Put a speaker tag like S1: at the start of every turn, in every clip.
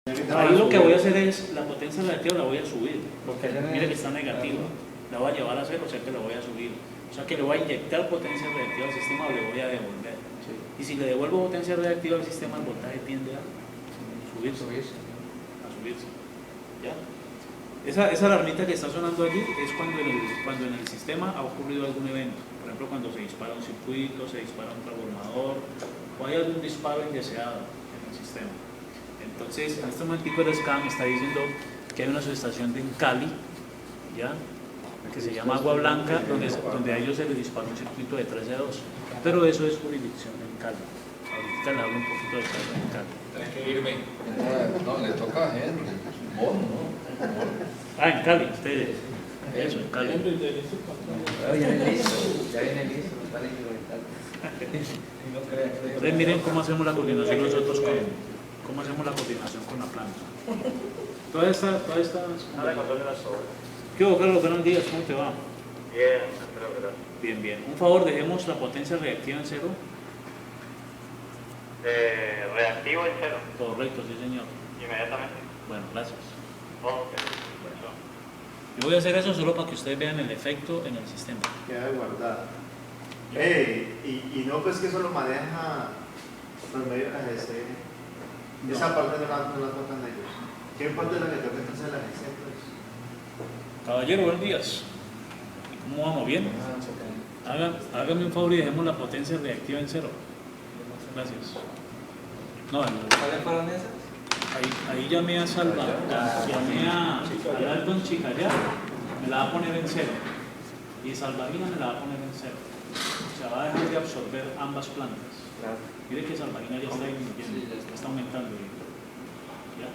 S1: Ahí lo que voy a hacer es, la potencia reactiva la voy a subir, porque mire que está negativa, la voy a llevar a cero, o sea que la voy a subir. O sea que le voy a inyectar potencia reactiva al sistema o le voy a devolver. Sí. Y si le devuelvo potencia reactiva al sistema, el voltaje tiende a subirse. A subirse. ¿Ya? Esa alarmita que está sonando allí es cuando en el sistema ha ocurrido algún evento. Por ejemplo, cuando se dispara un circuito, se dispara un transformador, o hay algún disparo indeseado en el sistema. Entonces, en este momento el SCAM está diciendo que hay una subestación en Cali, ¿ya?, que se llama Agua Blanca, donde a ellos se les disparó un circuito de 13-2. Pero eso es jurisdicción en Cali. Ahorita le hablo un poquito de caso en Cali.
S2: Tienes que irme. No, le toca a gente.
S1: Ah, en Cali, ustedes. Eso, en Cali.
S3: Ya viene listo, está listo.
S1: Entonces miren cómo hacemos la coordinación nosotros cómo hacemos la coordinación con la planta. Toda esta ¿qué hubo, Carlos? Buenos días, ¿cómo te va?
S4: Bien, gracias.
S1: Bien, bien. Un favor, dejemos la potencia reactiva en cero.
S4: Reactivo en cero.
S1: Correcto, sí señor.
S4: Inmediatamente.
S1: Bueno, gracias.
S4: Ok.
S1: Yo voy a hacer eso solo para que ustedes vean el efecto en el sistema.
S5: Queda guardada. Y no, pues que eso lo maneja por medio de la GC.
S1: No.
S5: Esa parte no la tocan ellos. ¿Qué parte es la que toca entonces la GC? Pues?
S1: Caballero, buenos días. ¿Cómo vamos? ¿Bien? Hágame un favor y dejemos la potencia reactiva en cero. Gracias. No,
S3: ¿Cuáles fueron esas?
S1: ahí llamé a Salva, llamé a Alton Chicayá, me la va a poner en cero. Y Salvarina me la va a poner en cero. O sea, va a dejar de absorber ambas plantas. Mire que Salvarina ya está disminuyendo, está aumentando. ¿Ya?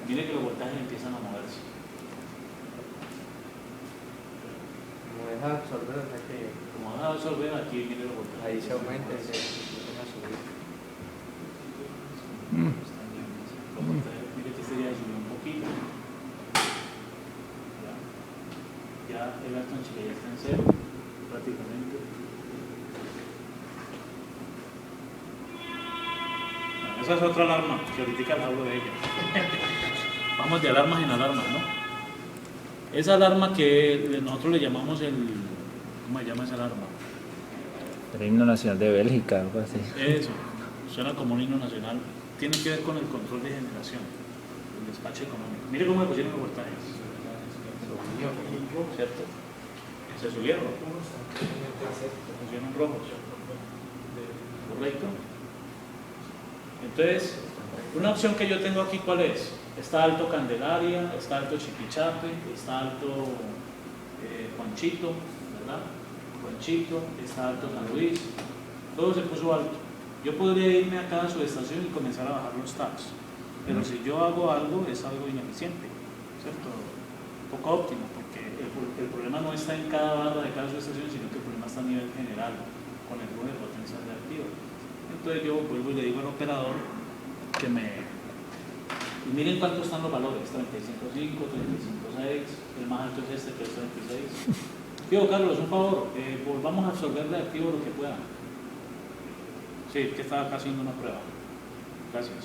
S1: Mire que los voltajes empiezan a moverse.
S3: Como deja de absorber, o sea que
S1: Como van a absorber aquí, mire los voltajes.
S3: ahí se aumenta y se empieza a subir.
S1: Los voltajes, mire que este día subió un poquito. Ya el Alton Chicayá está en cero, prácticamente. Esa es otra alarma, que ahorita les hablo de ella. Vamos de alarmas en alarmas, ¿no? Esa alarma que nosotros le llamamos ¿cómo se llama esa alarma?
S6: El himno nacional de Bélgica, algo así.
S1: Eso, suena como un himno nacional. Tiene que ver con el control de generación, el despacho económico. Mire cómo le pusieron los voltajes. ¿Cierto? Se subieron. Se pusieron rojos. ¿Correcto? Entonces, una opción que yo tengo aquí, ¿cuál es? Está alto Candelaria, está alto Chiquichape, está alto Juanchito, ¿verdad? Juanchito, está alto San Luis, todo se puso alto. Yo podría irme a cada subestación y comenzar a bajar los tags, pero si yo hago algo, es algo ineficiente, ¿cierto? Poco óptimo, porque el problema no está en cada barra de cada subestación, sino que el problema está a nivel general, con el flujo de potencia reactiva. Entonces yo vuelvo y le digo al operador que y miren cuántos están los valores, 35.5, 35.6, el más alto es este que es 36. Digo, Carlos, un favor, volvamos a absorber reactivo lo que pueda. Sí, es que estaba acá haciendo una prueba. Gracias.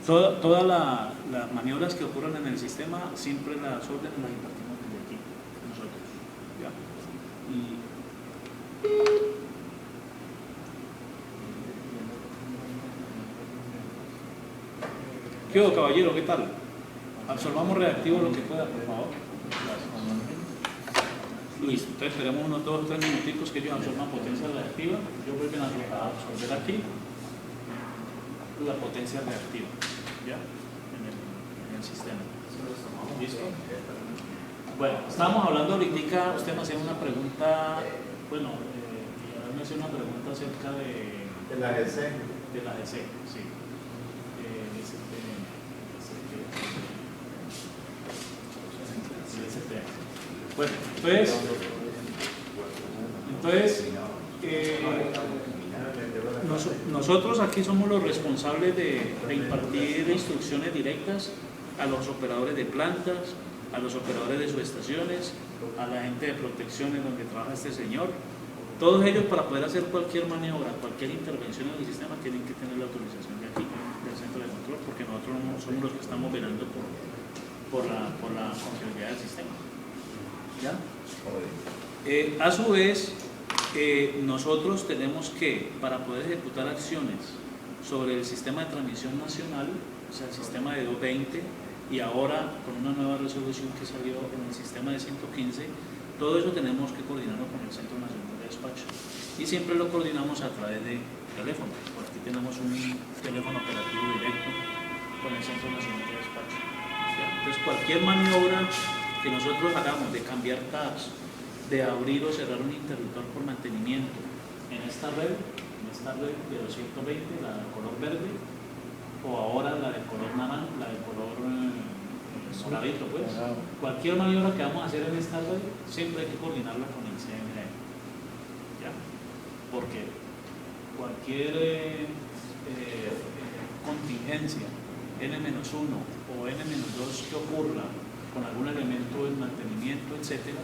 S1: Todas las maniobras que ocurren en el sistema, siempre las órdenes las impartimos desde aquí, nosotros. ¿Ya? ¿Qué hubo, caballero? ¿Qué tal? Absorbamos reactivo lo que pueda, por favor. Gracias. Luis, entonces esperemos unos 2 o 3 minuticos que ellos absorban potencia reactiva. Yo vuelven a absorber aquí la potencia reactiva, ¿ya? En el sistema. ¿Listo? Bueno, estábamos hablando ahorita, usted me hacía una pregunta, bueno, me hacía una pregunta acerca
S5: De la GC.
S1: De la GC, sí. Bueno, entonces nosotros aquí somos los responsables de impartir instrucciones directas a los operadores de plantas, a los operadores de subestaciones, a la gente de protección en donde trabaja este señor. Todos ellos, para poder hacer cualquier maniobra, cualquier intervención en el sistema, tienen que tener la autorización de aquí, del centro de somos los que estamos velando por la confiabilidad del sistema. ¿Ya? A su vez, nosotros tenemos que, para poder ejecutar acciones sobre el sistema de transmisión nacional, o sea, el sistema de 220, y ahora con una nueva resolución que salió en el sistema de 115, todo eso tenemos que coordinarlo con el Centro Nacional de Despacho. Y siempre lo coordinamos a través de teléfono. Por aquí tenemos un teléfono operativo directo con el Centro Nacional de Despacho. ¿Ya? Entonces, cualquier maniobra que nosotros hagamos de cambiar tabs, de abrir o cerrar un interruptor por mantenimiento en esta red de 220, la de color verde, o ahora la de color naranja, la de color moradito, pues. Cualquier maniobra que vamos a hacer en esta red, siempre hay que coordinarla con el CNE. ¿Ya? Porque cualquier contingencia N-1 o N-2 que ocurra con algún elemento del mantenimiento, etcétera,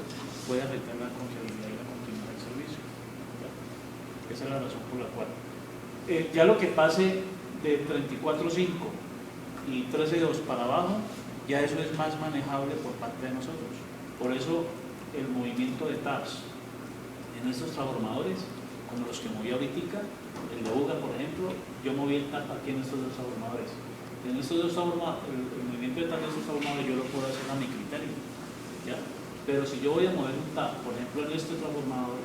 S1: puede afectar la confiabilidad y la continuidad del servicio. ¿Ya? Esa es la razón por la cual. Ya lo que pase de 34.5 y 13.2 para abajo, ya eso es más manejable por parte de nosotros. Por eso el movimiento de tabs en estos transformadores, como los que moví ahorita, el de UGA, por ejemplo, yo moví el tab aquí en estos dos transformadores. En estos dos transformadores, el movimiento de tab de estos transformadores yo lo puedo hacer a mi criterio, ¿ya? Pero si yo voy a mover un tab, por ejemplo en este transformador,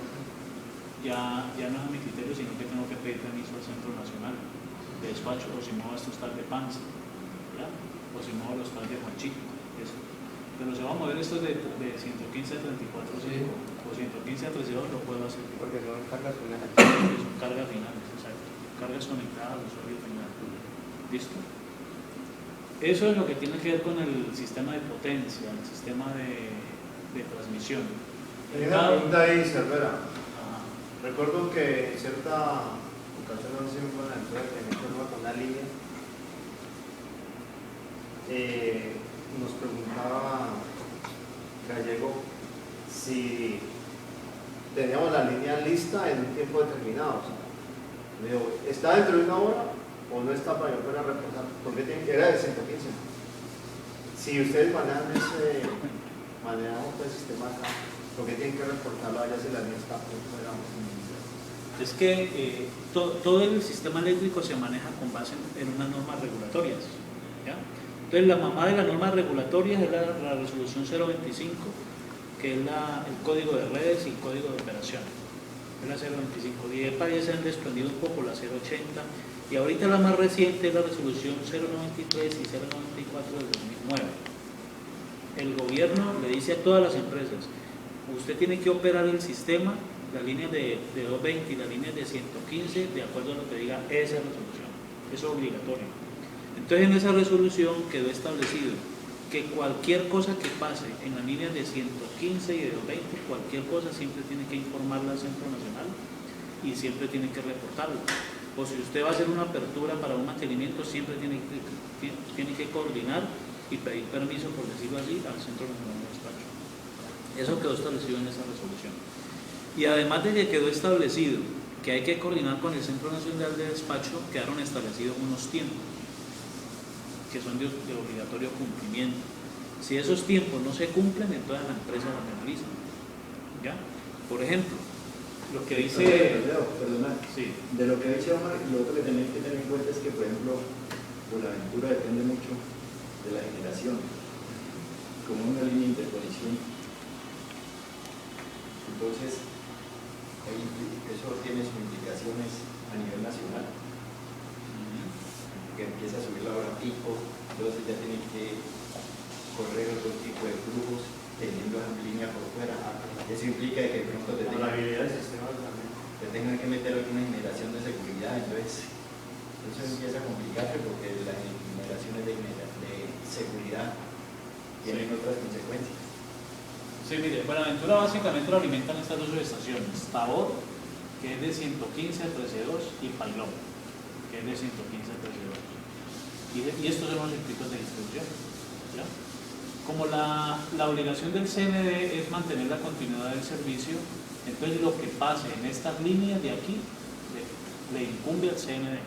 S1: ya no es a mi criterio, sino que tengo que pedir permiso al Centro Nacional de Despacho, o si muevo estos tabs de Panza, ¿ya? O si muevo los tabs de Juanchito, eso. Pero si vamos a mover estos de 115 a 34.5 o 115 a 32, lo puedo hacer.
S3: Porque son cargas finales.
S1: Son cargas finales, exacto. Cargas conectadas al usuario final. ¿Listo? Eso es lo que tiene que ver con el sistema de potencia, el sistema de transmisión.
S5: Hay una pregunta ahí, Cervera.
S1: Ajá.
S5: Recuerdo que en cierta ocasión, no sé si fue en la empresa que me informa con una línea, nos preguntaba Gallego si teníamos la línea lista en un tiempo determinado. O sea, me dijo, ¿está dentro de una hora o no está para yo poder reportar? Porque era de 115. Si ustedes manejan ese sistema acá, ¿por qué tienen que reportarlo allá si la línea está fuera?
S1: Es que todo el sistema eléctrico se maneja con base en unas normas regulatorias, ¿ya? Entonces la mamá de las normas regulatorias es la resolución 025, que es el código de redes y código de operación. Es la 025. Y de ahí se han desprendido un poco la 080, y ahorita la más reciente es la resolución 093 y 094 del 2009. El gobierno le dice a todas las empresas, usted tiene que operar el sistema, las líneas de 220 y las líneas de 115, de acuerdo a lo que diga esa resolución. Eso es obligatorio. Entonces en esa resolución quedó establecido que cualquier cosa que pase en las líneas de 115 y de 220, cualquier cosa siempre tiene que informarla al Centro Nacional y siempre tiene que reportarlo. O si usted va a hacer una apertura para un mantenimiento, siempre tiene que coordinar y pedir permiso, por decirlo así, al Centro Nacional de Despacho. Eso quedó establecido en esa resolución. Y además de que quedó establecido que hay que coordinar con el Centro Nacional de Despacho, quedaron establecidos unos tiempos que son de obligatorio cumplimiento. Si esos tiempos no se cumplen, entonces la empresa la penaliza. ¿Ya? Por ejemplo, lo que dice...
S7: Perdona,
S1: sí.
S7: De lo que dice Omar, lo otro que tenés que tener en cuenta es que, por ejemplo, Buenaventura depende mucho de la generación, como una línea de interconexión. Entonces, eso tiene sus implicaciones a nivel nacional, que empieza a subir la hora pico, entonces ya tienen que correr otro tipo de flujos teniendo la línea por fuera. Eso implica que de pronto te tengan que meter alguna generación de seguridad, entonces eso empieza a complicarse porque las generaciones de seguridad tienen otras consecuencias.
S1: Sí, mire, Buenaventura básicamente lo alimentan estas dos estaciones, Tabor, que es de 115 a 13.2, y Pailón, que es de 115 a 13.2. Y estos son los circuitos de distribución, ¿ya? Como la obligación del CND es mantener la continuidad del servicio, entonces lo que pase en estas líneas de aquí le incumbe al CND,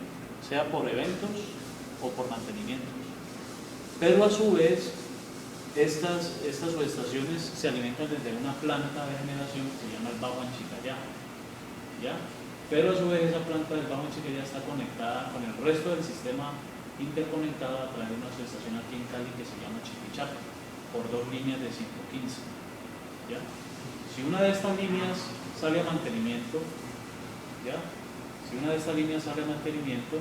S1: sea por eventos o por mantenimientos. Pero a su vez, estas subestaciones se alimentan desde una planta de generación que se llama el Bajo Anchicayá, ¿ya? Pero a su vez esa planta del Bajo Anchicayá está conectada con el resto del sistema interconectado a través de una subestación aquí en Cali que se llama Chipichape, por 2 líneas de 115, ¿ya? Si una de estas líneas sale a mantenimiento, ¿ya? Si una de estas líneas sale a mantenimiento,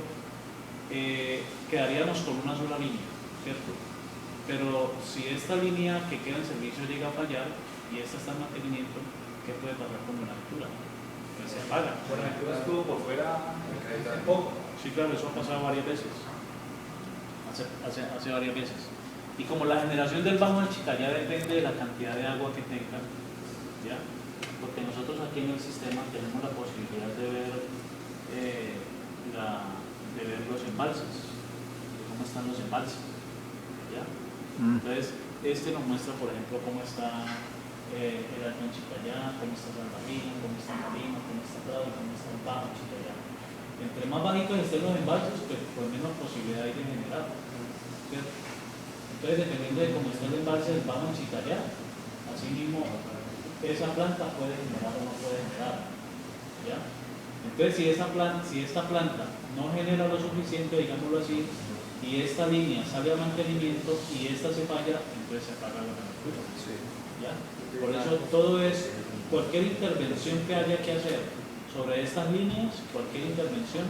S1: quedaríamos con una sola línea, ¿cierto? Pero si esta línea que queda en servicio llega a fallar y esta está en mantenimiento, ¿qué puede pasar con la altura? Pues se apaga.
S8: Buenaventura estuvo por fuera hace poco.
S1: Sí, claro, eso ha pasado varias veces. Hace varias veces. Y como la generación del Bajo Anchicayá depende de la cantidad de agua que tenga, ¿ya? Porque nosotros aquí en el sistema tenemos la posibilidad de ver los embalses, de cómo están los embalses, ¿ya? Entonces, este nos muestra, por ejemplo, cómo está el Alto Anchicayá, cómo está San Marino, cómo está Marino, cómo está Prado, cómo está el Bajo Anchicayá. Entre más bajitos estén los embalses, pues menos posibilidad hay de generar, ¿cierto? Entonces, dependiendo de cómo está el embalse del Bajo Anchicayá, así mismo esa planta puede generar o no puede generar, ¿ya? Entonces, si esta planta no genera lo suficiente, digámoslo así, y esta línea sale a mantenimiento y esta se falla, entonces se apaga la cobertura, ¿ya? Por eso cualquier intervención que haya que hacer sobre estas líneas, cualquier intervención,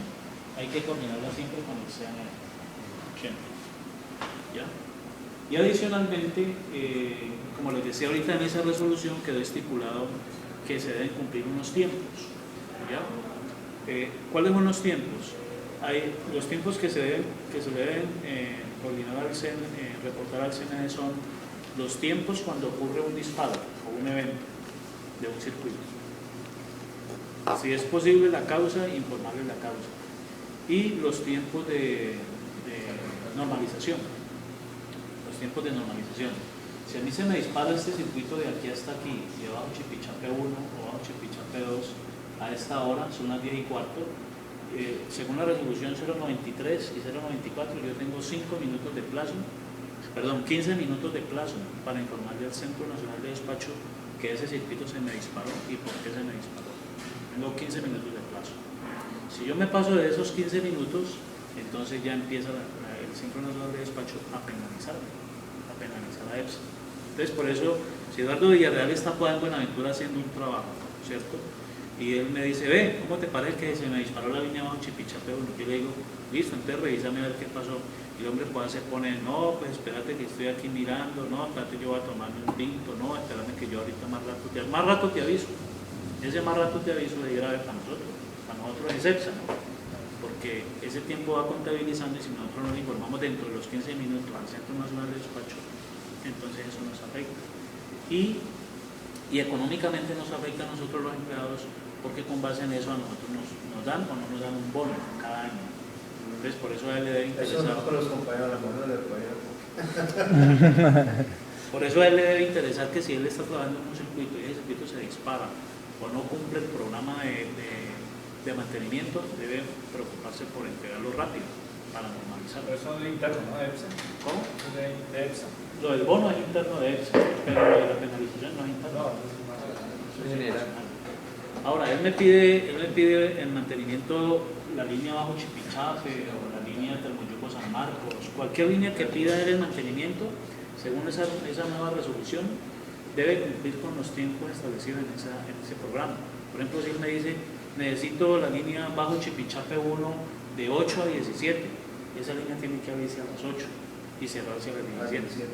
S1: hay que coordinarla siempre con el CNE, siempre, ¿ya? Y adicionalmente, como les decía ahorita, en esa resolución quedó estipulado que se deben cumplir unos tiempos, ¿ya? ¿Cuáles son los tiempos? Hay los tiempos que se deben coordinar al CNE, reportar al CNE son los tiempos cuando ocurre un disparo o un evento de un circuito. Si es posible la causa, informarle la causa. Y los tiempos de normalización. Los tiempos de normalización. Si a mí se me dispara este circuito de aquí hasta aquí, y abajo Chipichape 1 o abajo Chipichape 2, a esta hora, son las 10:15, según la resolución 093 y 094, yo tengo 15 minutos de plazo para informarle al Centro Nacional de Despacho que ese circuito se me disparó y por qué se me disparó. Tengo 15 minutos de plazo. Si yo me paso de esos 15 minutos, entonces ya empieza el Centro Nacional de Despacho a penalizar a EPSA. Entonces, por eso, si Eduardo Villarreal está en Buenaventura haciendo un trabajo, ¿cierto? Y él me dice, ¿cómo te parece que se me disparó la línea bajo Chipichape 1? Yo le digo, listo, entonces revísame a ver qué pasó. Y el hombre se pone, no, pues espérate que estoy aquí mirando, no, espérate yo voy a tomarme un tinto, no, espérame que yo ahorita más rato te aviso. Ese más rato te aviso de grave para nosotros es EPSA, ¿no? Porque ese tiempo va contabilizando y si nosotros nos informamos dentro de los 15 minutos al Centro Nacional de Despacho, entonces eso nos afecta. Y económicamente nos afecta a nosotros los empleados, porque con base en eso a nosotros nos dan o no nos dan un bono cada año. Entonces por eso a él le debe interesar.
S5: Eso no con los compañeros, la mano del compañero.
S1: Por eso a él le debe interesar que si él está trabajando en un circuito y ese circuito se dispara o no cumple el programa de mantenimiento, debe preocuparse por entregarlo rápido para normalizarlo.
S8: Pero eso es interno, ¿no? De EPSA.
S1: ¿Cómo?
S8: De EPSA.
S1: Lo del bono es interno de EPSA, pero lo de la penalización no es interno.
S8: No, eso es más
S3: general.
S1: Ahora, él me pide el mantenimiento, la línea bajo Chipichape o la línea Termoyuco San Marcos, cualquier línea que pida él el mantenimiento, según esa nueva resolución, debe cumplir con los tiempos establecidos en ese programa. Por ejemplo, si él me dice, necesito la línea bajo Chipichape 1 de 8 a 17, esa línea tiene que abrirse a las 8 y cerrarse a las 17.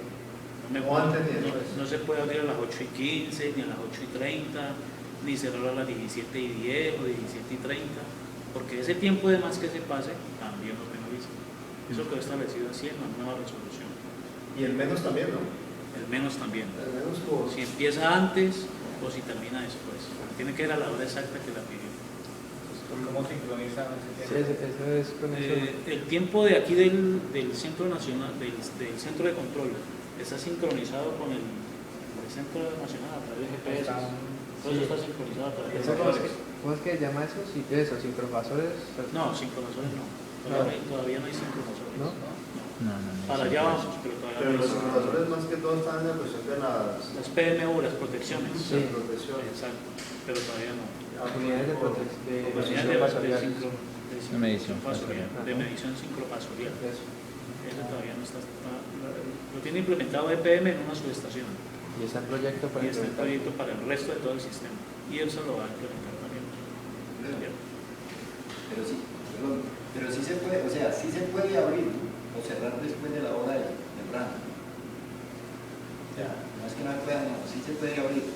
S1: No se puede abrir a las 8:15, ni a las 8:30, ni cerrar a las 17:10 o 17:30, porque ese tiempo de más que se pase también lo penaliza. Eso quedó establecido así en la nueva resolución.
S5: Y el menos también, ¿no?
S1: El menos también.
S5: El menos por...
S1: Si empieza antes o si termina después. Tiene que ir a la hora exacta que la pidió.
S8: ¿Cómo sincronizan ese
S3: Sí,
S8: tiempo?
S3: eso es con eso.
S1: El tiempo de aquí del Centro Nacional, del Centro de Control, está sincronizado con el Centro Nacional a través de GPS. Todo eso está sincronizado a través de GPS.
S3: ¿Cómo es que se llama eso? Sí, eso, sincrofasores.
S1: No, sincronizadores no. Todavía no hay sincronizadores.
S3: ¿No?
S1: Para allá vamos, pero todavía
S5: Pero
S1: no
S5: los
S1: es.
S5: simuladores más que todo están en la cuestión de
S1: Las PMU, las protecciones.
S3: Sí.
S5: protecciones.
S1: Exacto, pero todavía no.
S3: Unidades de protección
S1: Unidades
S3: de pasorial.
S6: De medición
S1: fasorial, de medición sincrofasorial.
S3: Eso.
S1: Eso todavía no está. Lo tiene implementado EPM en una subestación
S3: Y está el proyecto para
S1: y está el
S3: implementar.
S1: proyecto para el resto de todo el sistema. Y eso lo va a implementar también. ¿Ya?
S7: Pero sí se puede, o sea, sí se puede abrir, ¿no? O cerrar después de la hora de temprano. O sea, no es que no se pueda, no, sí se puede abrir.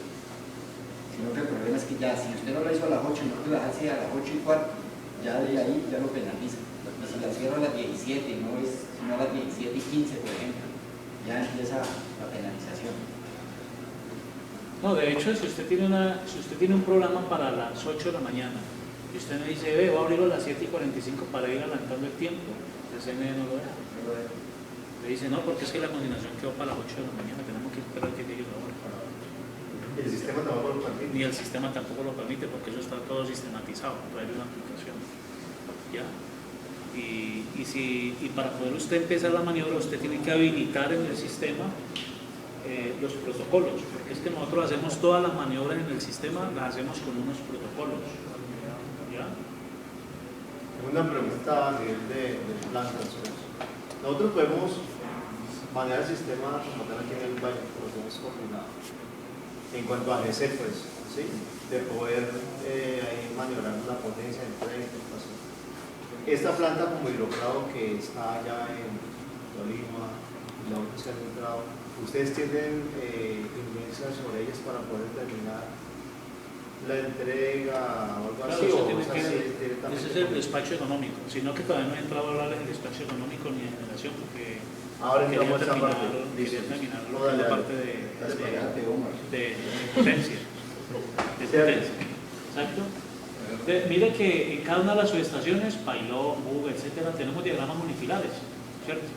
S7: Sino que el problema es que ya, si usted no lo hizo a las 8 y no puede bajarse a las 8:15, ya de ahí ya lo penaliza. Y si la cierra a las 17, no es, sino a las 17:15, por ejemplo, ya empieza la penalización.
S1: No, de hecho, si usted tiene un programa para las 8 de la mañana y usted me dice, voy a abrirlo a las 7:45 para ir adelantando el tiempo, el CNE no lo deja. Le dice, no, porque es que la consignación quedó para las 8 de la mañana, tenemos que esperar que llegue la hora.
S5: El sistema tampoco lo permite.
S1: Ni el sistema tampoco lo permite porque eso está todo sistematizado, trae una aplicación. ¿Ya? Y para poder usted empezar la maniobra, usted tiene que habilitar en el sistema los protocolos, porque es que nosotros hacemos todas las maniobras en el sistema, las hacemos con unos protocolos. ¿Ya?
S5: Una pregunta a nivel de plantas. Nosotros podemos manejar el sistema como tal aquí en el baño, lo tenemos coordinado. En cuanto a GC, pues, ¿sí? De poder ahí maniobrar la potencia del tren. Esta planta como hidroclavo que está allá en Tolima, la otra se ha encontrado, ¿ustedes tienen influencia sobre ellas para poder determinar la entrega o algo
S1: Claro,
S5: así?
S1: eso
S5: ¿O
S1: tiene
S5: es así directamente?
S1: ese es el despacho económico, sino que todavía no he entrado a hablarles del despacho económico ni de generación, porque
S5: Ahora
S1: quería
S5: entramos a esa parte.
S1: quería terminar
S5: No,
S1: lo que es
S5: dale,
S1: la
S5: dale.
S1: parte
S7: Dale para adelante, Omar.
S1: de potencia. De potencia. Exacto. Entonces, mire que en cada una de las subestaciones, Pailón, Buga, etcétera, tenemos diagramas unifilares, ¿cierto?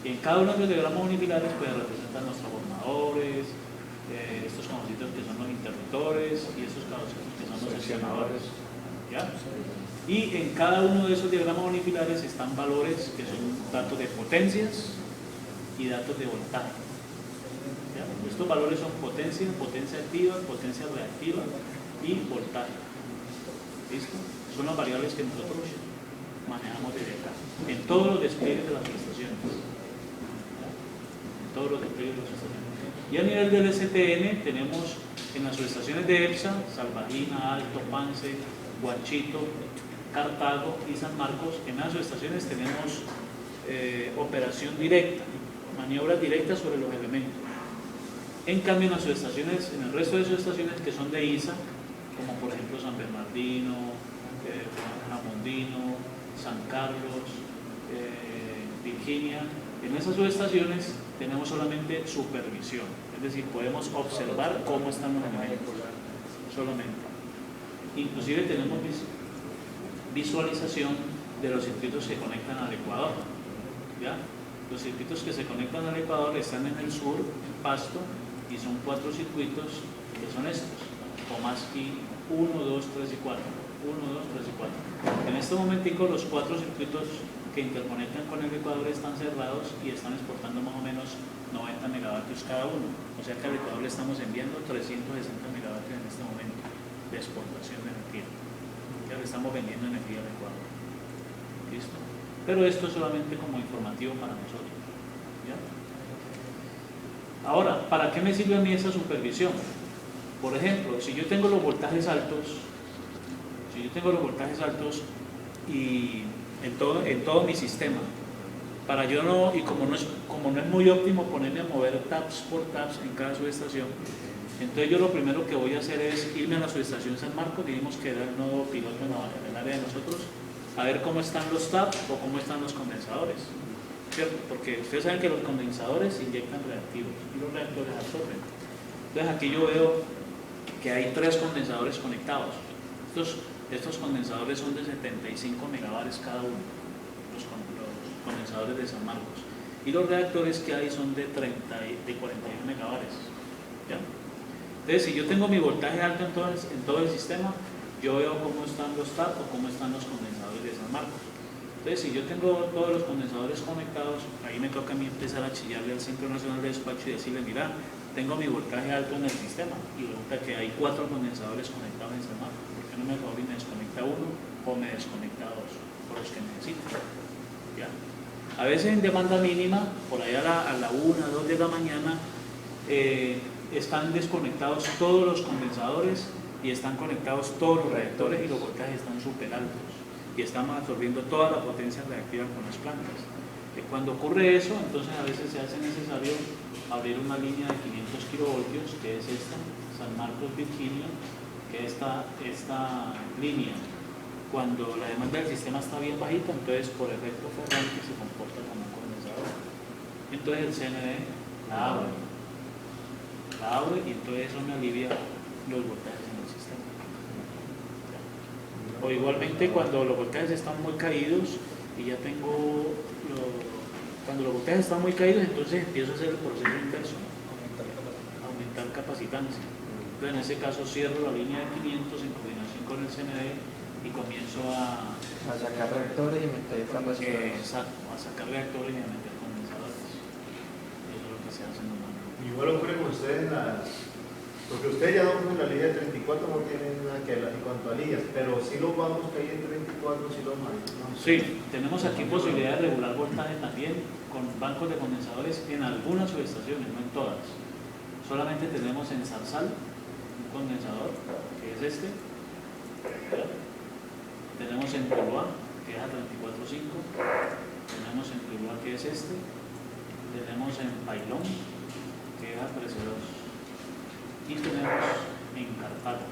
S1: Y en cada uno de los diagramas unifilares pues representan los transformadores, estos conocidos que son los interruptores y estos conocidos que son los seccionadores. ¿Ya? Y en cada uno de esos diagramas unifilares están valores que son datos de potencias y datos de voltaje. ¿Ya? Estos valores son potencia, potencia activa, potencia reactiva y voltaje. ¿Listo? Son las variables que nosotros manejamos desde acá, en todos los despliegues de las subestaciones. ¿Ya? En todos los despliegues de las subestaciones. Y a nivel del STN tenemos en las subestaciones de EPSA, Salvajina, Alto, Pance, Guachito, Cartago y San Marcos. En las subestaciones tenemos operación directa, maniobras directas sobre los elementos. En cambio, en las subestaciones, en el resto de subestaciones que son de ISA, como por ejemplo San Bernardino, Jamondino, San Carlos, Virginia, en esas subestaciones tenemos solamente supervisión, es decir, podemos observar cómo están los elementos, solamente. Inclusive tenemos visualización de los circuitos que conectan al ecuador. ¿Ya? Los circuitos que se conectan al ecuador están en el sur, en Pasto, y son 4 circuitos que son estos: Pomaski 1, 2, 3 y 4. 1, 2, 3 y 4. En este momentico los 4 circuitos que interconectan con el ecuador están cerrados y están exportando más o menos 90 megavatios cada uno. O sea que al ecuador le estamos enviando 360 megavatios en este momento de exportación de energía. Ya le estamos vendiendo energía al ecuador. ¿Listo? Pero esto es solamente como informativo para nosotros. ¿Ya? Ahora, ¿para qué me sirve a mí esa supervisión? Por ejemplo, si yo tengo los voltajes altos, y en todo mi sistema, para yo no, y como no es muy óptimo ponerme a mover taps por taps en cada subestación, entonces yo lo primero que voy a hacer es irme a la subestación San Marcos, dijimos que era el nodo piloto en el área de nosotros, a ver cómo están los taps o cómo están los condensadores, ¿cierto? Porque ustedes saben que los condensadores inyectan reactivos y los reactores absorben. Entonces aquí yo veo que hay 3 condensadores conectados. Estos condensadores son de 75 megavatios cada uno, los condensadores de San Marcos. Y los reactores que hay son de 41 megavatios. ¿Ya? Entonces, si yo tengo mi voltaje alto en todo el sistema, yo veo cómo están los TAP o cómo están los condensadores de San Marcos. Entonces, si yo tengo todos los condensadores conectados, ahí me toca a mí empezar a chillarle al Centro Nacional de Despacho y decirle, mira, tengo mi voltaje alto en el sistema y resulta que hay 4 condensadores conectados en semáforo. ¿Por qué no me favor y me desconecta uno o me desconecta 2 por los que necesito? ¿Ya? A veces en demanda mínima, por allá a la 1, 2 de la mañana, están desconectados todos los condensadores y están conectados todos los reactores y los voltajes están súper altos y estamos absorbiendo toda la potencia reactiva con las plantas. Cuando ocurre eso, entonces a veces se hace necesario abrir una línea de 500 kilovoltios, que es esta, San Marcos, Virginia, que esta línea, cuando la demanda del sistema está bien bajita, entonces por efecto Ferranti se comporta como un condensador. Entonces el CNE la abre y entonces eso me alivia los voltajes en el sistema. O igualmente cuando los voltajes están muy caídos y ya tengo cuando los voltajes están muy caídos, entonces empiezo a hacer el proceso inverso, aumentar capacitancia. Entonces en ese caso cierro la línea de 500 en coordinación con el CNE y comienzo a
S3: sacar reactores y meter capacidades.
S1: exacto, a sacar reactores y a meter condensadores. Eso es lo que se hace normalmente.
S5: Igual ocurre con ustedes porque ustedes ya no en la línea de 34 no tienen nada que ver en cuanto a líneas, pero sí los vamos que hay en 34, sí los manejamos.
S1: Sí, tenemos aquí posibilidad de regular voltaje también con bancos de condensadores en algunas subestaciones, no en todas. Solamente tenemos en Zarzal un condensador, que es este. Tenemos en Tuluá, que es a 34.5. Tenemos en Tuluá, que es este. Tenemos en Pailón, que es a 13.2. Y tenemos en Cartago,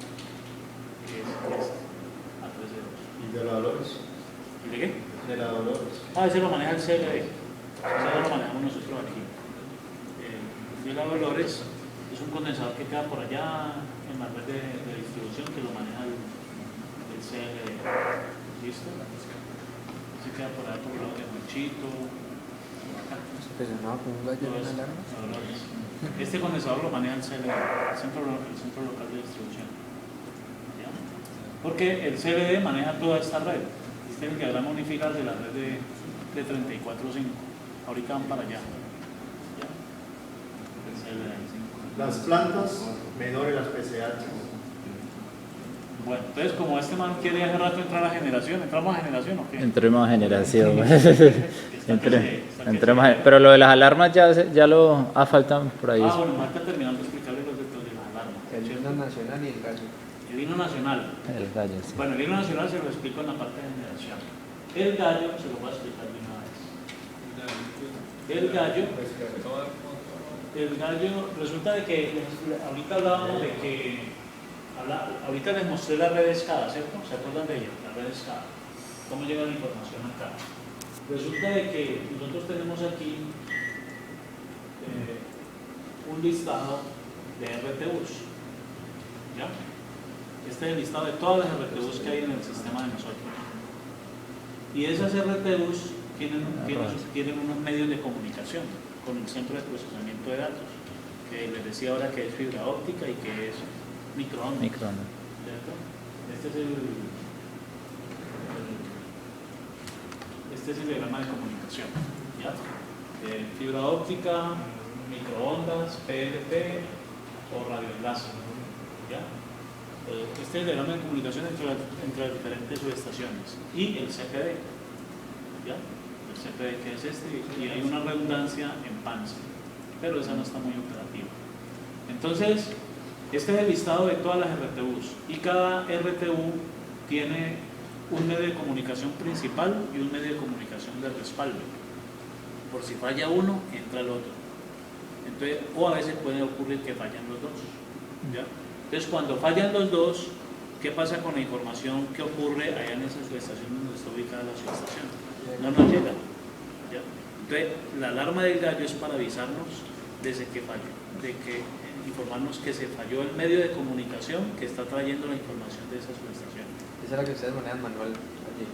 S1: que es este, a 13.2.
S5: ¿Y de la Dolores?
S1: ¿Y de qué?
S5: De la Dolores.
S1: Ese lo maneja el CLE. Ese lo manejamos nosotros aquí. De la Dolores es un condensador que queda por allá en la red de distribución que lo maneja el CLE. ¿Listo? Se queda por allá por el lado de Monchito.
S3: ¿Se sonaba con un gallo en una alarma?
S1: Este condensador lo maneja el CLE, el Centro Local de Distribución. ¿Ya? Porque el CLE maneja toda esta red. Este es el diagrama unificar de la red de 34.5. Ahorita van para allá. ¿Ya? El CLE.
S5: Las plantas menores, las PCH.
S6: Bueno, entonces como este man quiere hace rato entrar a generación, ¿entramos a generación o qué?
S1: Entremos a generación.
S6: Pero lo de las alarmas ya lo faltan por ahí.
S1: Bueno, Marta terminando de explicarle los detalles de las alarmas.
S3: El himno nacional y el gallo.
S1: El himno nacional.
S6: El gallo, sí.
S1: Bueno, el himno nacional se lo explico en la parte de generación. El gallo se lo voy a explicar de una vez. El gallo, resulta de que ahorita hablábamos de que, ahorita les mostré la red SCADA, ¿cierto? ¿Se acuerdan de ella? La red SCADA. ¿Cómo llega la información acá? Resulta de que nosotros tenemos aquí un listado de RTUs. ¿Ya? Este es el listado de todas las RTUs que hay en el sistema de nosotros. Y esas RTUs tienen unos medios de comunicación con el centro de procesamiento de datos, que les decía ahora que es fibra óptica y que es microondas. ¿Cierto? Este es el diagrama de comunicación. ¿Ya? Fibra óptica, microondas, PLP o radioenlace. ¿Ya? Este es el diagrama de comunicación entre las diferentes subestaciones y el CPD. ¿Ya? El CPD que es este, y hay una redundancia en PANSA, pero esa no está muy operativa. Entonces, este es el listado de todas las RTUs y cada RTU tiene un medio de comunicación principal y un medio de comunicación de respaldo. Por si falla uno, entra el otro. Entonces, o a veces puede ocurrir que fallan los dos. ¿Ya? Entonces, cuando fallan los dos, ¿qué pasa con la información que ocurre allá en esa subestación donde está ubicada la subestación? No nos llega. ¿Ya? Entonces, la alarma del gallo es para avisarnos desde que falló, de que informarnos que se falló el medio de comunicación que está trayendo la información de esa subestación.
S3: Esa es la que ustedes manejan manual allí.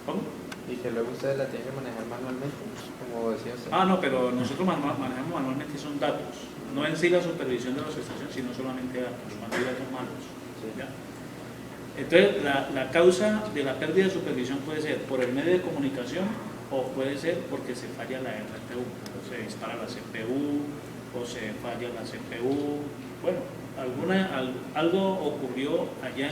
S1: ¿Cómo?
S3: Y que luego ustedes la tienen que manejar manualmente, como decía usted.
S1: No, pero nosotros manejamos manualmente son datos, no en sí la supervisión de la subestación, sino solamente datos, cuando hay datos malos.
S3: Sí.
S1: ¿Ya? Entonces, la causa de la pérdida de supervisión puede ser por el medio de comunicación o puede ser porque se falla la RTU, o se dispara la CPU o se falla la CPU. Bueno, algo ocurrió allá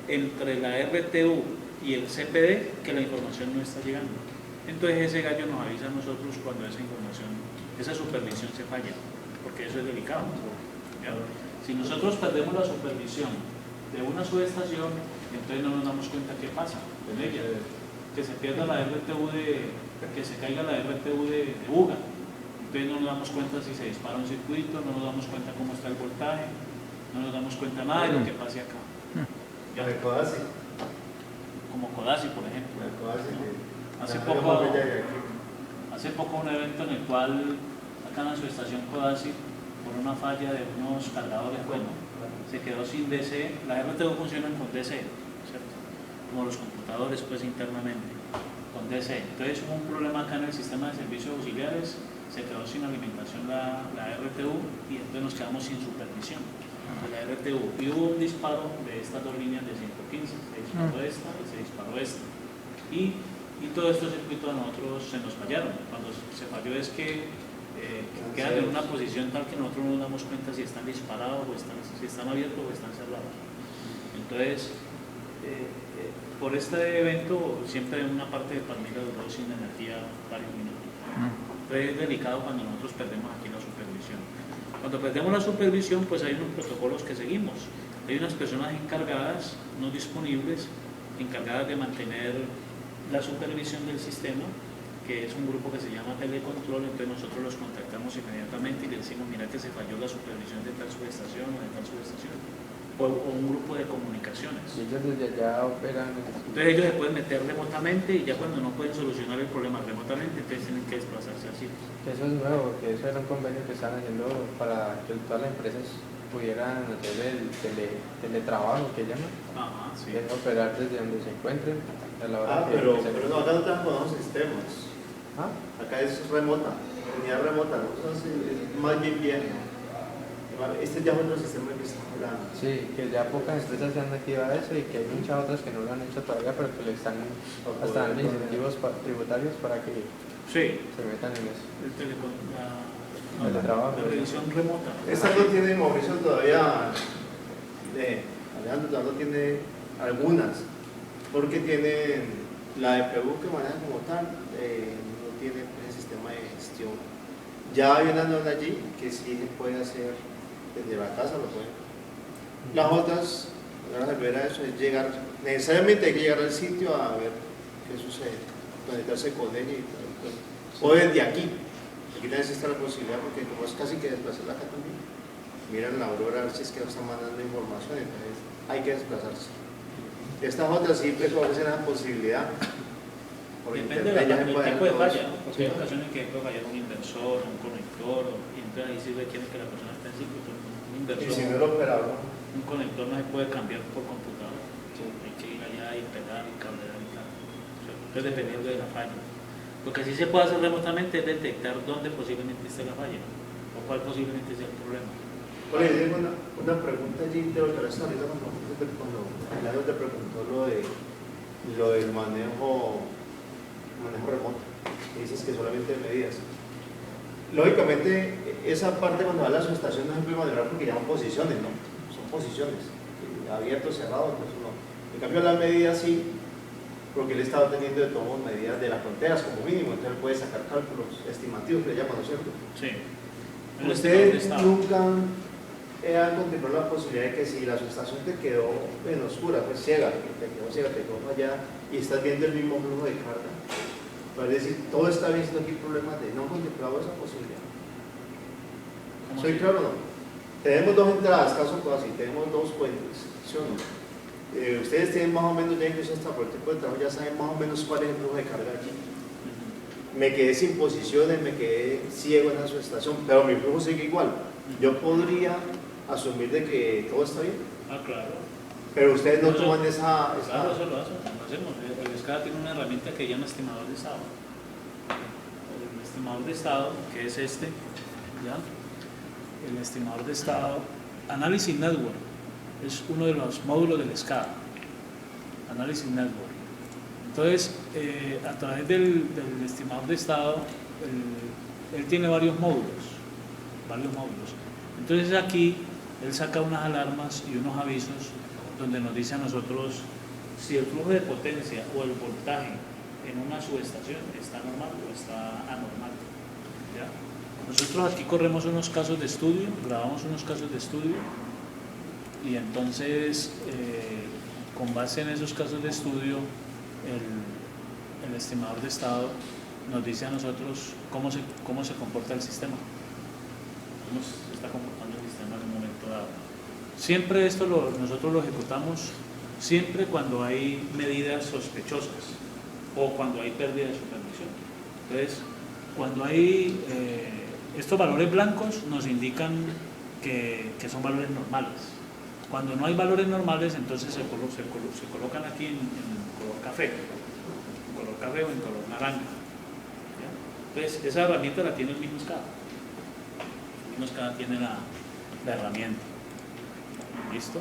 S1: entre la RTU y el CPD que la información no está llegando. Entonces ese gallo nos avisa a nosotros cuando esa información, esa supervisión se falla, porque eso es delicado. ¿Ya? Si nosotros perdemos la supervisión de una subestación, entonces no nos damos cuenta qué pasa con ella, que se pierda la RTU que se caiga la RTU de Buga, entonces no nos damos cuenta si se dispara un circuito, no nos damos cuenta cómo está el voltaje, no nos damos cuenta nada de lo que pase acá. ¿Ya?
S5: El Codasi.
S1: Como Codasi, por ejemplo.
S5: El Codasi
S1: ¿no?
S5: que
S1: Hace poco un evento en el cual acá en la subestación Codasi, por una falla de unos cargadores, bueno, se quedó sin DC. Las RTU funcionan con DC, ¿cierto? Como los computadores pues internamente, con DC. Entonces hubo un problema acá en el sistema de servicios auxiliares, se quedó sin alimentación la RTU y entonces nos quedamos sin supervisión de la RTU. Y hubo un disparo de estas dos líneas de 115, se disparó esta y se disparó esta. Y todos estos circuitos a nosotros se nos fallaron. Cuando se falló es que quedan en una posición tal que nosotros no nos damos cuenta si están disparados o si están abiertos o están cerrados. Entonces, por este evento siempre una parte de Palmira duró sin energía varios minutos. Entonces es delicado cuando nosotros perdemos aquí la supervisión. Cuando perdemos la supervisión, pues hay unos protocolos que seguimos. Hay unas personas encargadas, no disponibles, encargadas de mantener la supervisión del sistema, que es un grupo que se llama Telecontrol. Entonces nosotros los contactamos inmediatamente y le decimos, mira que se falló la supervisión de tal subestación o de tal subestación, o un grupo de comunicaciones.
S3: Y ellos desde allá operan.
S1: Entonces ellos se pueden meter remotamente y ya cuando no pueden solucionar el problema remotamente, entonces tienen que desplazarse al sitio.
S3: Eso es nuevo, que eso era un convenio que estaban haciendo para que todas las empresas pudieran hacer el teletrabajo que llaman.
S1: Ajá, sí.
S3: Es operar desde donde se encuentren a la hora que
S5: pero
S3: se
S5: no, acá no tenemos sistemas.
S3: ¿Ah?
S5: Acá es remota, unidad remota, ¿no? Entonces, es más bien viejo. Este ya es otro sistema que está hablando.
S3: Sí, que ya pocas empresas se han metido a eso y que hay muchas otras que no lo han hecho todavía, pero que le están hasta dando incentivos tributarios para que
S1: Sí,
S3: se metan en eso.
S1: la
S3: Teletrabajo.
S1: revisión remota.
S5: Esta no tiene Mauricio todavía, Alejandro todavía no tiene algunas, porque tienen la EPU que maneja como tal, no tiene el sistema de gestión. Ya hay una norma allí que sí se puede hacer desde la casa, lo pueden. Las otras, para resolver a eso es llegar, necesariamente hay que llegar al sitio a ver qué sucede, conectarse con ella y tal. O desde aquí. Aquí también está la posibilidad, porque como es casi que desplazar acá también, miran la aurora a ver si es que nos están mandando información, entonces hay que desplazarse. Estas otras sí pues ofrecen la posibilidad. Por
S1: Depende
S5: internet ya se
S1: del
S5: puede
S1: tipo de
S5: hacer todo
S1: falla,
S5: eso.
S1: ¿no? Porque hay ocasiones que puede fallar un inversor, un conector, y entonces ahí sí requiere que la persona esté en sitio. Un
S5: Y
S1: inversor,
S5: si no el operador,
S1: un conector no se puede cambiar por computador. Hay que ir allá y pegar y cablear y tal. Entonces dependiendo de la falla. Lo que sí se puede hacer remotamente es detectar dónde posiblemente esté la falla o cuál posiblemente sea el problema.
S5: oye, yo tengo una pregunta allí de lo que ahorita cuando Leandro te preguntó lo del manejo remoto, y dices que solamente medidas. Lógicamente, esa parte cuando va a la subestación no se puede maniobrar porque llaman posiciones, ¿no? Son posiciones, abierto, cerrado, entonces no. En cambio, las medidas sí, porque él estaba teniendo de todas medidas de las fronteras como mínimo, entonces él puede sacar cálculos estimativos que le llaman, ¿no es cierto?
S1: Sí. El estimado de
S5: Ustedes
S1: estado.
S5: nunca han contemplado la posibilidad de que si la subestación te quedó en oscura, pues ciega, te quedó fallada y estás viendo el mismo flujo de carga, es decir, todo está bien, sino que hay problemas de no han contemplado esa posibilidad. ¿Soy
S1: así?
S5: claro o no? Tenemos dos entradas, caso así, tenemos dos puentes, ¿sí o no? Ustedes tienen más o menos, ya incluso hasta por el tipo de trabajo, ya saben más o menos cuál es el flujo de carga aquí. Me quedé sin posiciones, me quedé ciego en la subestación, pero mi flujo sigue igual. Yo podría asumir de que todo está bien,
S1: Ah, claro.
S5: pero ustedes no
S1: Eso-
S5: toman esa...
S1: Claro, eso lo hacemos. El SCADA tiene una herramienta que llama estimador de estado. El estimador de estado, que es este, ¿ya? El estimador de estado, Analysis Network, es uno de los módulos del SCADA. análisis network. Entonces, a través del estimador de estado, él tiene varios módulos. Entonces aquí, él saca unas alarmas y unos avisos donde nos dice a nosotros si el flujo de potencia o el voltaje en una subestación está normal o está anormal. ¿Ya? Nosotros aquí corremos unos casos de estudio, grabamos unos casos de estudio y entonces con base en esos casos de estudio el estimador de estado nos dice a nosotros cómo se comporta el sistema, cómo se está comportando el sistema en un momento dado. Siempre esto nosotros lo ejecutamos siempre cuando hay medidas sospechosas o cuando hay pérdida de supervisión. Entonces, cuando hay estos valores blancos nos indican que son valores normales. Cuando no hay valores normales, entonces se colocan aquí en color café o en color naranja. ¿Ya? Entonces, esa herramienta la tiene el mismo SCADA. El mismo SCADA tiene la herramienta. ¿Listo?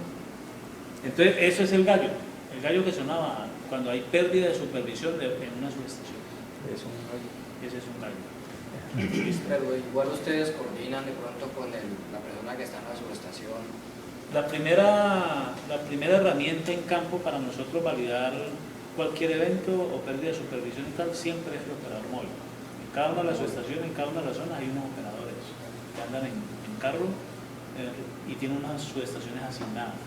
S1: Entonces, eso es el gallo que sonaba cuando hay pérdida de supervisión en una subestación. Ese es un gallo. ¿Listo?
S9: Pero igual ustedes coordinan de pronto con la persona que está en la subestación.
S1: La primera herramienta en campo para nosotros validar cualquier evento o pérdida de supervisión y tal siempre es el operador móvil. En cada una de las subestaciones, en cada una de las zonas hay unos operadores que andan en carro y tienen unas subestaciones asignadas.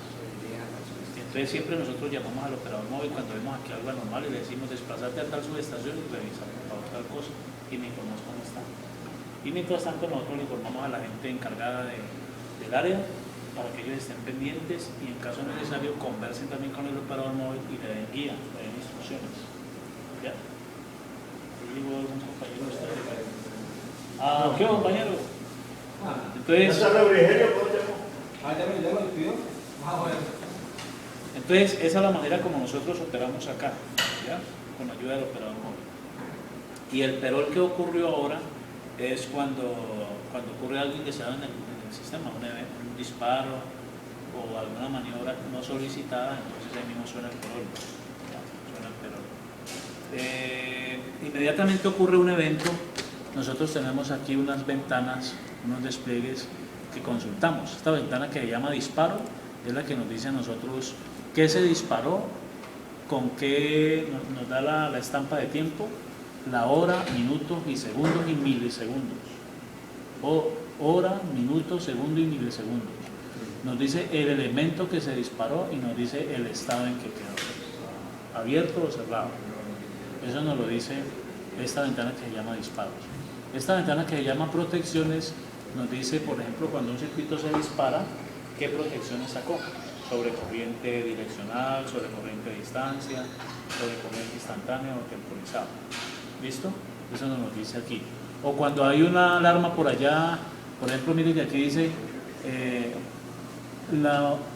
S1: Entonces siempre nosotros llamamos al operador móvil cuando vemos aquí algo anormal y le decimos desplazarte a tal subestación y revisa por favor tal cosa y me informas cómo está. Y mientras tanto nosotros le informamos a la gente encargada del área para que ellos estén pendientes y en caso necesario conversen también con el operador móvil y le den guía, le den instrucciones. ¿Ya? Ahí llegó algún compañero de ustedes. ¿Qué compañero? Entonces, entonces, esa es la manera como nosotros operamos acá, ¿ya? Con ayuda del operador móvil. Y el perol que ocurrió ahora es cuando ocurre algo indeseado en el sistema, un disparo o alguna maniobra no solicitada, entonces ahí mismo suena el perol. ¿Ya? Suena el perol. Inmediatamente ocurre un evento, nosotros tenemos aquí unas ventanas, unos despliegues que consultamos. Esta ventana que se llama disparo es la que nos dice a nosotros qué se disparó, con qué nos da la estampa de tiempo, la hora, minutos y segundos y milisegundos. Hora, minuto, segundo y milisegundos. Nos dice el elemento que se disparó y nos dice el estado en que quedó, abierto o cerrado. Eso nos lo dice esta ventana que se llama disparos. Esta ventana que se llama protecciones nos dice, por ejemplo, cuando un circuito se dispara, qué protecciones sacó. Sobre corriente direccional, sobre corriente de distancia, sobre corriente instantánea o temporizado. ¿Listo? Eso nos dice aquí. O cuando hay una alarma por allá, por ejemplo, miren que aquí dice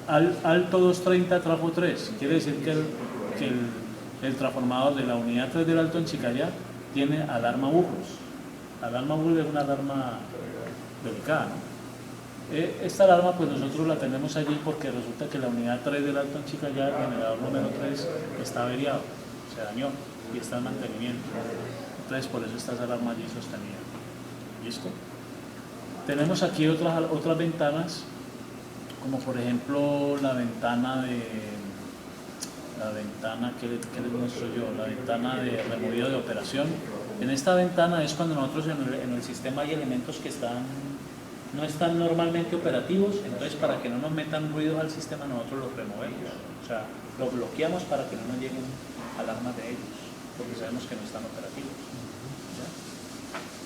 S1: alto 230 trafo 3. Quiere decir que el transformador de la unidad 3 del alto en Chicayá tiene alarma burros. Alarma burros es una alarma delicada, ¿no? Esta alarma pues nosotros la tenemos allí porque resulta que la unidad 3 del alto en Chicayá, el generador número 3, está averiado, se dañó y está en mantenimiento. Entonces por eso está esa alarma allí sostenida. ¿Listo? Tenemos aquí otras ventanas, como por ejemplo la ventana que les muestro yo, la ventana de removido de operación. En esta ventana es cuando nosotros en el sistema hay elementos que no están normalmente operativos, entonces para que no nos metan ruidos al sistema nosotros los removemos, o sea, los bloqueamos para que no nos lleguen alarmas de ellos, porque sabemos que no están operativos. ¿Ya?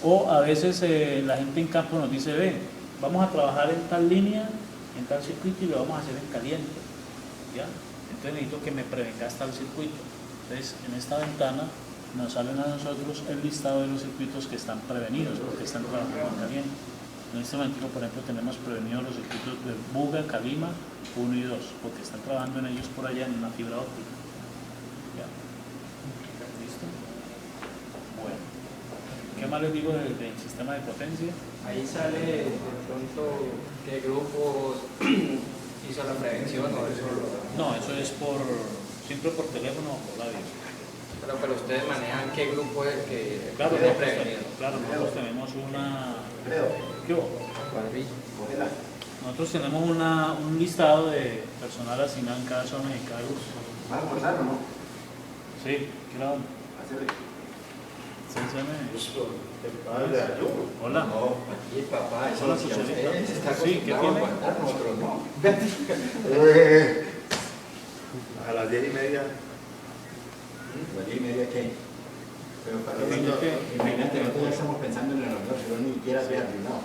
S1: O a veces la gente en campo nos dice, vamos a trabajar en tal línea, en tal circuito y lo vamos a hacer en caliente, ¿ya? Entonces necesito que me prevengas tal circuito. Entonces en esta ventana nos salen a nosotros el listado de los circuitos que están prevenidos porque están trabajando en caliente. En este momento, por ejemplo, tenemos prevenidos los circuitos de Buga, Calima 1 y 2, porque están trabajando en ellos por allá en una fibra óptica. ¿Ya? ¿Listo? Bueno. ¿Qué más les digo del sistema de potencia?
S9: Ahí sale de pronto qué grupos hizo la prevención o eso.
S1: No, eso es siempre por teléfono o por radio.
S9: Pero ustedes manejan qué grupo es el que
S1: Claro,
S9: tiene
S1: nosotros,
S9: prevenido.
S1: claro, nosotros tenemos una...
S5: Creo.
S1: ¿Qué hubo?
S3: Cuadrilla.
S5: Cógela.
S1: Nosotros tenemos un listado de personal asignado en cada zona y cada grupo.
S5: ¿Vas a almorzar o no?
S1: Sí, ¿qué era?
S5: Hacer
S1: CSM. Hola.
S7: No, aquí papá, eso
S1: Hola,
S7: es lo que
S1: Suchelita.
S7: usted se está
S1: Sí, ¿qué
S7: acostumbrado a
S1: tiene?
S7: aguantar, nosotros no.
S5: A las 10:30.
S7: Las 10:30 qué. Pero para
S1: Imagínate.
S7: imagínate, nosotros ya estamos pensando en el almuerzo, yo ni siquiera había terminado.